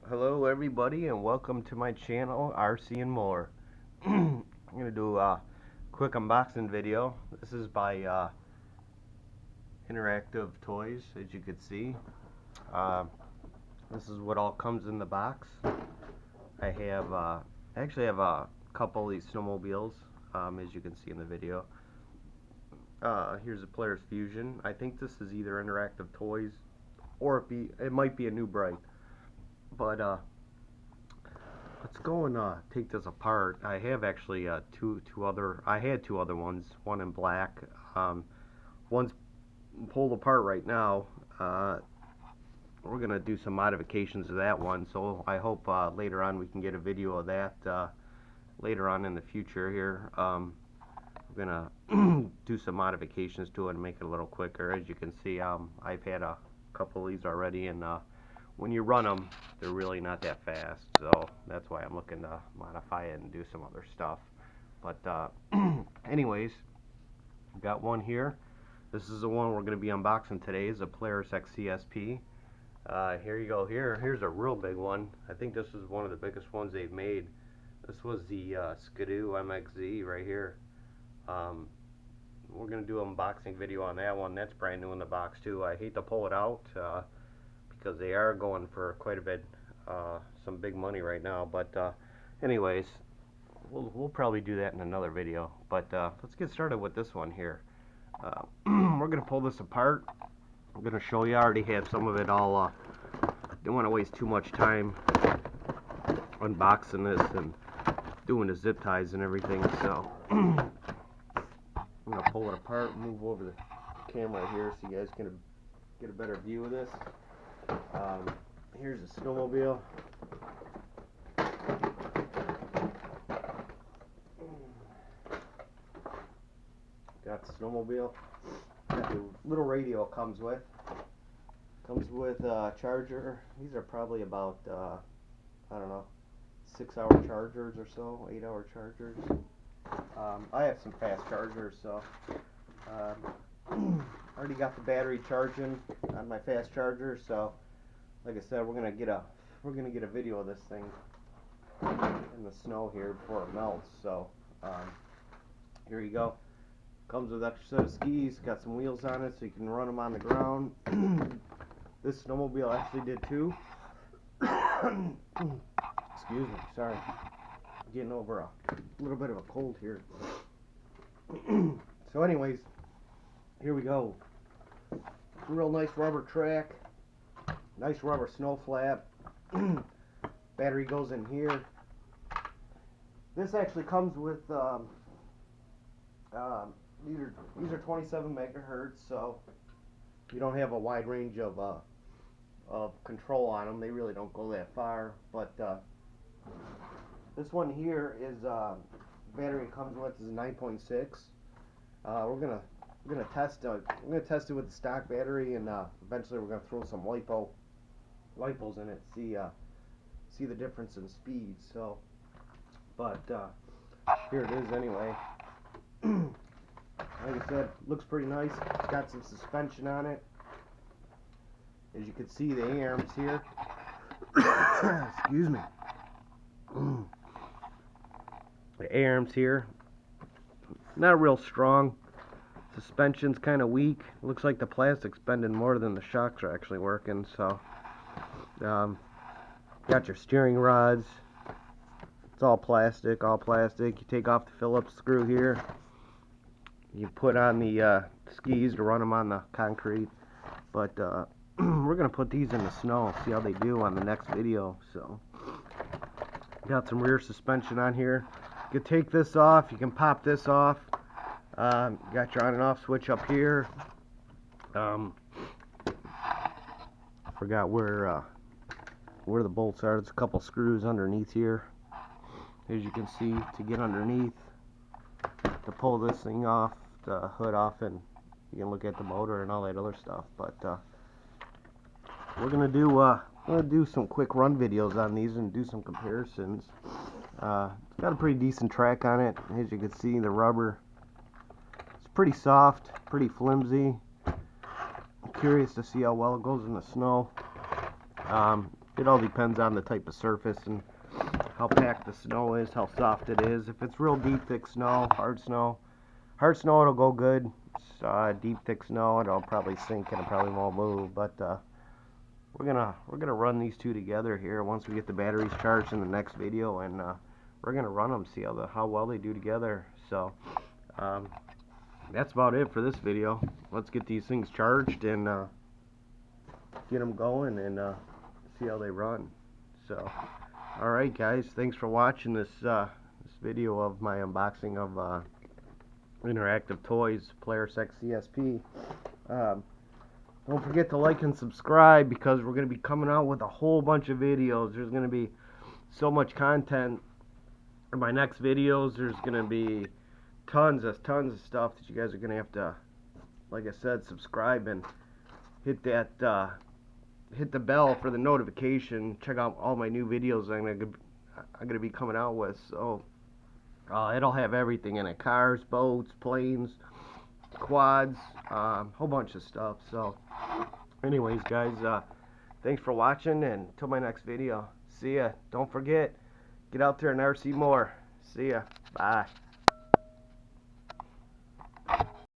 Hello everybody and welcome to my channel RC and More. I'm going to do a quick unboxing video. This is by Interactive Toys, as you can see. This is what all comes in the box. I have actually have a couple of these snowmobiles, as you can see in the video. Here's a Polaris Fusion. I think this is either Interactive Toys or it might be a New Bright. But let's go and take this apart. I have actually I had two other ones, one in black. One's pulled apart right now. We're gonna do some modifications to that one, so I hope later on we can get a video of that later on in the future here. We're gonna do some modifications to it and make it a little quicker. As you can see, I've had a couple of these already, and when you run them, they're really not that fast, so that's why I'm looking to modify it and do some other stuff. But anyways, I've got one here. This is the one we're going to be unboxing today. Is a POLARIS XC SP. Here you go. Here's a real big one. I think this is one of the biggest ones they've made. This was the Skidoo MXZ right here. We're going to do an unboxing video on that one. That's brand new in the box too. I hate to pull it out because they are going for quite a bit, some big money right now. But anyways, we'll probably do that in another video. But let's get started with this one here. We're gonna pull this apart. I'm gonna show you. I already have some of it all. Don't want to waste too much time unboxing this and doing the zip ties and everything. So I'm gonna pull it apart, move over the camera here so you guys can get a better view of this. Here's a snowmobile. Got the snowmobile. Got the little radio it comes with. Comes with a charger. These are probably about I don't know, 6-hour chargers or so, 8-hour chargers. I have some fast chargers, so already got the battery charging on my fast charger. So like I said, we're gonna get a video of this thing in the snow here before it melts. So here you go. Comes with extra set of skis. Got some wheels on it so you can run them on the ground. This snowmobile actually did too. Excuse me, sorry. Getting over a little bit of a cold here. So anyways, here we go. Real nice rubber track. Nice rubber snow flap. Battery goes in here. This actually comes with these are 27 megahertz, so you don't have a wide range of control on them. They really don't go that far. But this one here is battery it comes with is 9.6. We're gonna test it. We're gonna test it with the stock battery, and eventually we're gonna throw some lipos in it. See the difference in speed. So, but here it is anyway. Like I said, looks pretty nice. It's got some suspension on it. As you can see, the A-arms here. Excuse me. The A-arms here. Not real strong. Suspension's kind of weak. Looks like the plastic's bending more than the shocks are actually working. So, got your steering rods. It's all plastic, all plastic. You take off the Phillips screw here. You put on the skis to run them on the concrete. But we're going to put these in the snow, see how they do on the next video. So, got some rear suspension on here. You can take this off, you can pop this off. Got your on and off switch up here. Forgot where the bolts are. There's a couple screws underneath here, as you can see, to get underneath, to pull this thing off, the hood off, and you can look at the motor and all that other stuff. But we're gonna do some quick run videos on these and do some comparisons. It's got a pretty decent track on it. As you can see, the rubber, it's pretty soft, pretty flimsy. I'm curious to see how well it goes in the snow. It all depends on the type of surface and how packed the snow is, how soft it is. If it's real deep, thick snow, hard snow it'll go good. Deep, thick snow, it'll probably sink and it probably won't move. But we're gonna run these two together here once we get the batteries charged in the next video, and we're gonna run them, see how well they do together. So that's about it for this video. Let's get these things charged and get them going and see how they run. So, alright guys, thanks for watching this video of my unboxing of interactive toys, POLARIS XC. Don't forget to like and subscribe, because we're going to be coming out with a whole bunch of videos. There's going to be so much content in my next videos. There's going to be tons of stuff that you guys are going to have to, like I said, subscribe and hit that hit the bell for the notification. Check out all my new videos I'm gonna be coming out with. So it'll have everything in it: cars, boats, planes, quads, whole bunch of stuff. So anyways guys, thanks for watching, and until my next video, see ya. Don't forget, get out there and RC more. See ya. Bye.